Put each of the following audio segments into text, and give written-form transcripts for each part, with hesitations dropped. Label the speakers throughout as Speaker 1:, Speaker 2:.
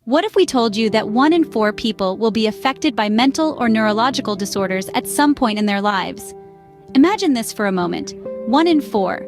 Speaker 1: What if we told you that 1 in 4 people will be affected by mental or neurological disorders at some point in their lives? Imagine this for a moment. 1 in 4.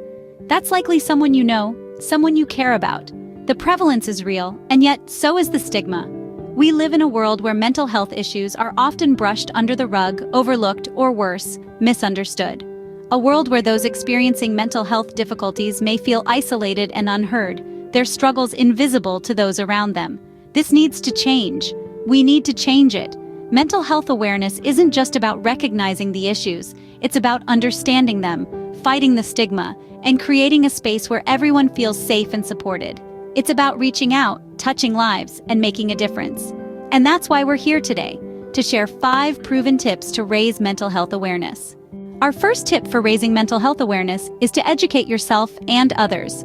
Speaker 1: That's likely someone you know, someone you care about. The prevalence is real, and yet so is the stigma. We live in a world where mental health issues are often brushed under the rug, overlooked, or worse, misunderstood. A world where those experiencing mental health difficulties may feel isolated and unheard, their struggles invisible to those around them. This needs to change. We need to change it. Mental health awareness isn't just about recognizing the issues, it's about understanding them, fighting the stigma, and creating a space where everyone feels safe and supported. It's about reaching out, touching lives, and making a difference. And that's why we're here today, to share 5 proven tips to raise mental health awareness. Our first tip for raising mental health awareness is to educate yourself and others.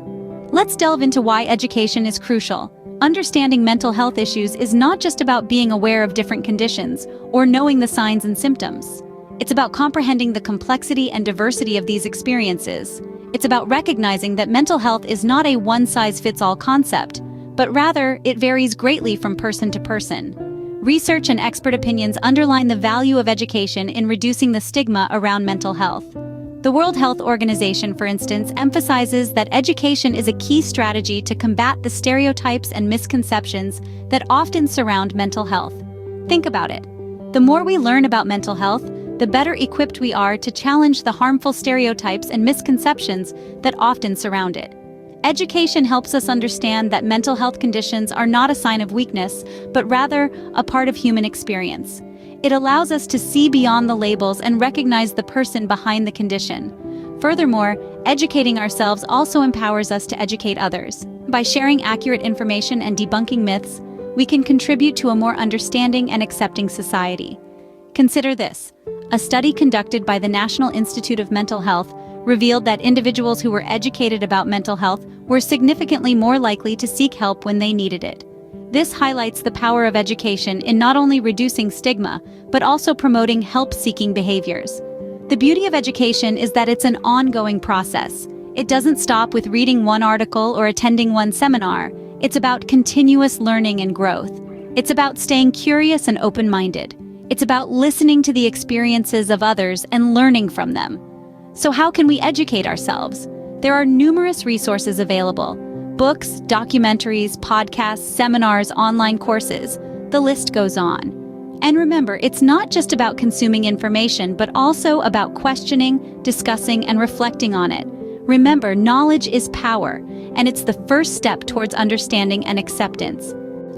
Speaker 1: Let's delve into why education is crucial. Understanding mental health issues is not just about being aware of different conditions or knowing the signs and symptoms. It's about comprehending the complexity and diversity of these experiences. It's about recognizing that mental health is not a one-size-fits-all concept, but rather it varies greatly from person to person. Research and expert opinions underline the value of education in reducing the stigma around mental health. The World Health Organization, for instance, emphasizes that education is a key strategy to combat the stereotypes and misconceptions that often surround mental health. Think about it. The more we learn about mental health, the better equipped we are to challenge the harmful stereotypes and misconceptions that often surround it. Education helps us understand that mental health conditions are not a sign of weakness, but rather a part of human experience. It allows us to see beyond the labels and recognize the person behind the condition. Furthermore, educating ourselves also empowers us to educate others. By sharing accurate information and debunking myths, we can contribute to a more understanding and accepting society. Consider this. A study conducted by the National Institute of Mental Health revealed that individuals who were educated about mental health were significantly more likely to seek help when they needed it. This highlights the power of education in not only reducing stigma, but also promoting help-seeking behaviors. The beauty of education is that it's an ongoing process. It doesn't stop with reading one article or attending one seminar. It's about continuous learning and growth. It's about staying curious and open-minded. It's about listening to the experiences of others and learning from them. So how can we educate ourselves? There are numerous resources available. Books, documentaries, podcasts, seminars, online courses. The list goes on. And remember, it's not just about consuming information, but also about questioning, discussing, and reflecting on it. Remember, knowledge is power, and it's the first step towards understanding and acceptance.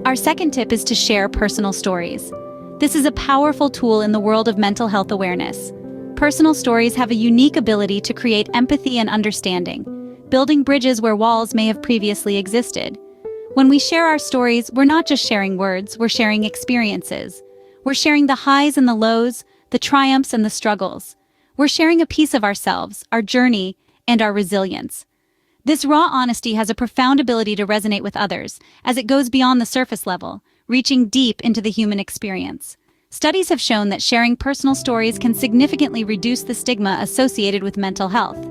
Speaker 1: Our second tip is to share personal stories. This is a powerful tool in the world of mental health awareness. Personal stories have a unique ability to create empathy and understanding, building bridges where walls may have previously existed. When we share our stories, we're not just sharing words, we're sharing experiences. We're sharing the highs and the lows, the triumphs and the struggles. We're sharing a piece of ourselves, our journey, and our resilience. This raw honesty has a profound ability to resonate with others, as it goes beyond the surface level, reaching deep into the human experience. Studies have shown that sharing personal stories can significantly reduce the stigma associated with mental health.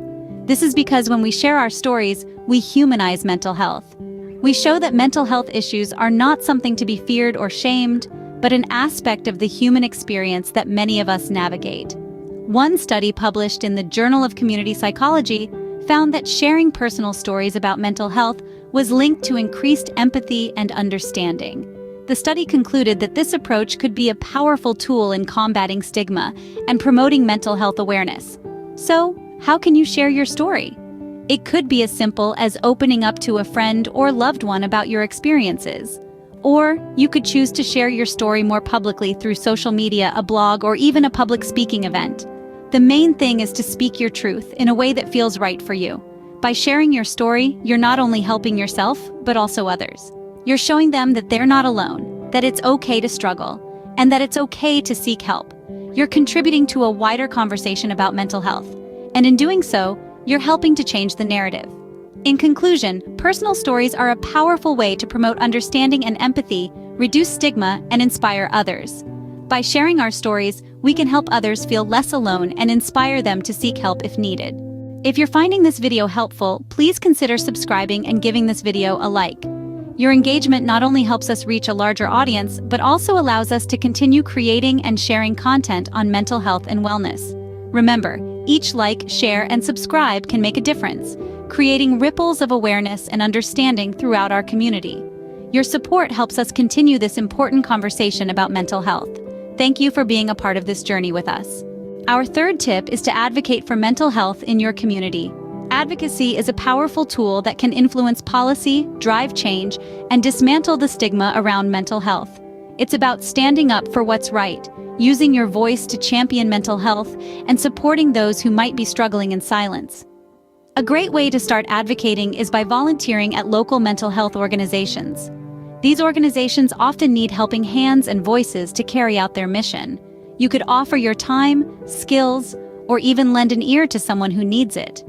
Speaker 1: This is because when we share our stories, we humanize mental health. We show that mental health issues are not something to be feared or shamed, but an aspect of the human experience that many of us navigate. One study published in the Journal of Community Psychology found that sharing personal stories about mental health was linked to increased empathy and understanding. The study concluded that this approach could be a powerful tool in combating stigma and promoting mental health awareness. So, how can you share your story? It could be as simple as opening up to a friend or loved one about your experiences. Or you could choose to share your story more publicly through social media, a blog, or even a public speaking event. The main thing is to speak your truth in a way that feels right for you. By sharing your story, you're not only helping yourself, but also others. You're showing them that they're not alone, that it's okay to struggle, and that it's okay to seek help. You're contributing to a wider conversation about mental health. And in doing so, you're helping to change the narrative. In conclusion, personal stories are a powerful way to promote understanding and empathy, reduce stigma, and inspire others. By sharing our stories, we can help others feel less alone and inspire them to seek help if needed. If you're finding this video helpful, please consider subscribing and giving this video a like. Your engagement not only helps us reach a larger audience, but also allows us to continue creating and sharing content on mental health and wellness. Remember, each like, share, and subscribe can make a difference, creating ripples of awareness and understanding throughout our community. Your support helps us continue this important conversation about mental health. Thank you for being a part of this journey with us. Our third tip is to advocate for mental health in your community. Advocacy is a powerful tool that can influence policy, drive change, and dismantle the stigma around mental health. It's about standing up for what's right, using your voice to champion mental health, and supporting those who might be struggling in silence. A great way to start advocating is by volunteering at local mental health organizations. These organizations often need helping hands and voices to carry out their mission. You could offer your time, skills, or even lend an ear to someone who needs it.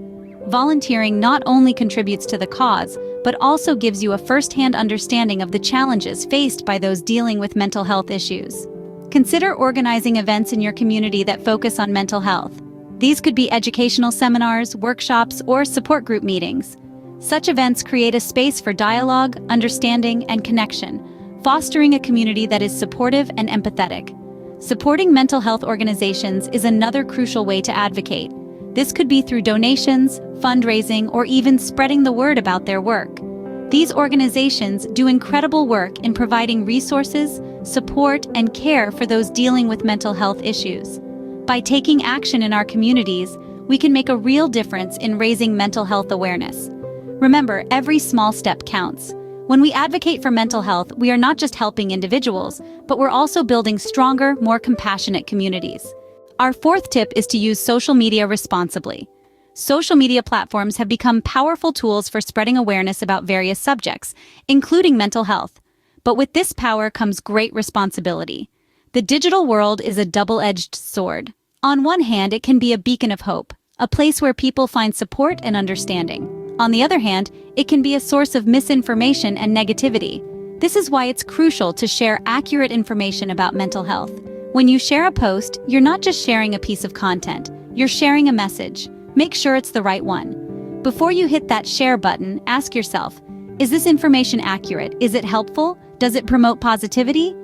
Speaker 1: Volunteering not only contributes to the cause, but also gives you a first-hand understanding of the challenges faced by those dealing with mental health issues. Consider organizing events in your community that focus on mental health. These could be educational seminars, workshops, or support group meetings. Such events create a space for dialogue, understanding, and connection, fostering a community that is supportive and empathetic. Supporting mental health organizations is another crucial way to advocate. This could be through donations, fundraising, or even spreading the word about their work. These organizations do incredible work in providing resources, support, and care for those dealing with mental health issues. By taking action in our communities, we can make a real difference in raising mental health awareness. Remember, every small step counts. When we advocate for mental health, we are not just helping individuals, but we're also building stronger, more compassionate communities. Our fourth tip is to use social media responsibly. Social media platforms have become powerful tools for spreading awareness about various subjects, including mental health. But with this power comes great responsibility. The digital world is a double-edged sword. On one hand, it can be a beacon of hope, a place where people find support and understanding. On the other hand, it can be a source of misinformation and negativity. This is why it's crucial to share accurate information about mental health. When you share a post, you're not just sharing a piece of content, you're sharing a message. Make sure it's the right one. Before you hit that share button, ask yourself, is this information accurate? Is it helpful? Does it promote positivity?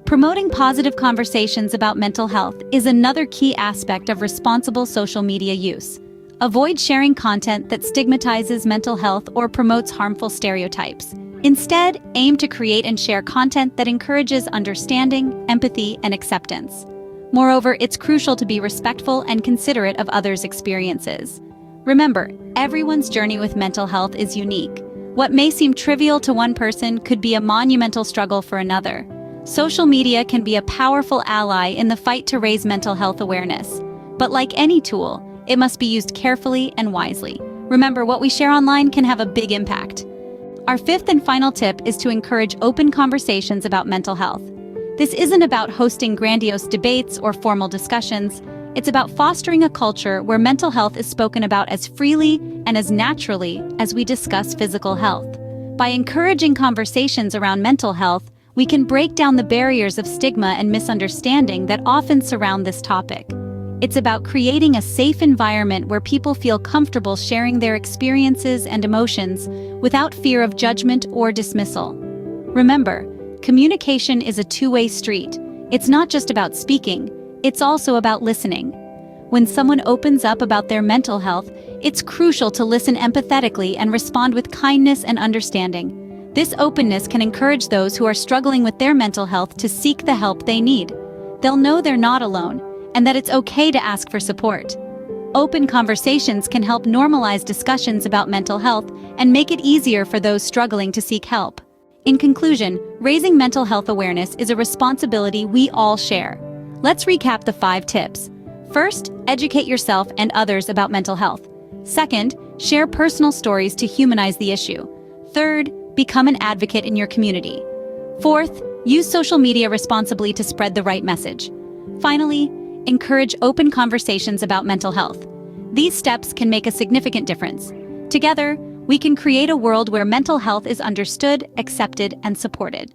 Speaker 1: Promoting positive conversations about mental health is another key aspect of responsible social media use. Avoid sharing content that stigmatizes mental health or promotes harmful stereotypes. Instead, aim to create and share content that encourages understanding, empathy, and acceptance. Moreover, it's crucial to be respectful and considerate of others' experiences. Remember, everyone's journey with mental health is unique. What may seem trivial to one person could be a monumental struggle for another. Social media can be a powerful ally in the fight to raise mental health awareness. But like any tool, it must be used carefully and wisely. Remember, what we share online can have a big impact. Our fifth and final tip is to encourage open conversations about mental health. This isn't about hosting grandiose debates or formal discussions. It's about fostering a culture where mental health is spoken about as freely and as naturally as we discuss physical health. By encouraging conversations around mental health, we can break down the barriers of stigma and misunderstanding that often surround this topic. It's about creating a safe environment where people feel comfortable sharing their experiences and emotions without fear of judgment or dismissal. Remember, communication is a two-way street. It's not just about speaking, it's also about listening. When someone opens up about their mental health, it's crucial to listen empathetically and respond with kindness and understanding. This openness can encourage those who are struggling with their mental health to seek the help they need. They'll know they're not alone, and that it's okay to ask for support. Open conversations can help normalize discussions about mental health and make it easier for those struggling to seek help. In conclusion, raising mental health awareness is a responsibility we all share. Let's recap the 5 tips. First, educate yourself and others about mental health. Second, share personal stories to humanize the issue. Third, become an advocate in your community. Fourth, use social media responsibly to spread the right message. Finally, encourage open conversations about mental health. These steps can make a significant difference. Together, we can create a world where mental health is understood, accepted, and supported.